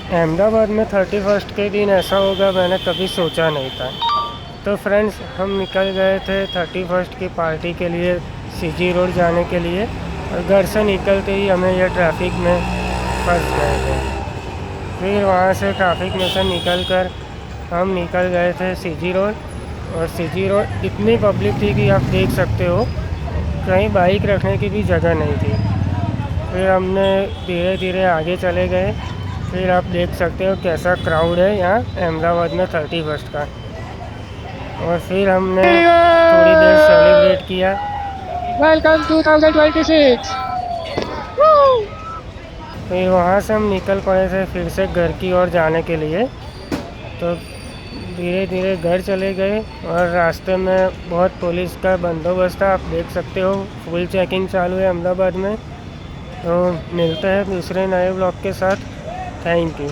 अहमदाबाद में 31st के दिन ऐसा होगा मैंने कभी सोचा नहीं था। तो फ्रेंड्स, हम निकल गए थे 31st की पार्टी के लिए सीजी रोड जाने के लिए, और घर से निकलते ही हमें यह ट्रैफिक में फंस गए थे। फिर वहाँ से ट्रैफिक में से निकल कर हम निकल गए थे सीजी रोड, और सीजी रोड इतनी पब्लिक थी कि आप देख सकते हो कहीं बाइक रखने की भी जगह नहीं थी। फिर हमने धीरे धीरे आगे चले गए। फिर आप देख सकते हो कैसा क्राउड है यहाँ अहमदाबाद में 31st का। और फिर हमने थोड़ी देर सेलिब्रेट किया। वेलकम 2026। फिर वहाँ से हम निकल पड़े थे फिर से घर की ओर जाने के लिए। तो धीरे धीरे घर चले गए, और रास्ते में बहुत पुलिस का बंदोबस्त था, आप देख सकते हो फुल चेकिंग चालू है अहमदाबाद में। तो मिलते हैं दूसरे नए ब्लॉग के साथ। Thank you.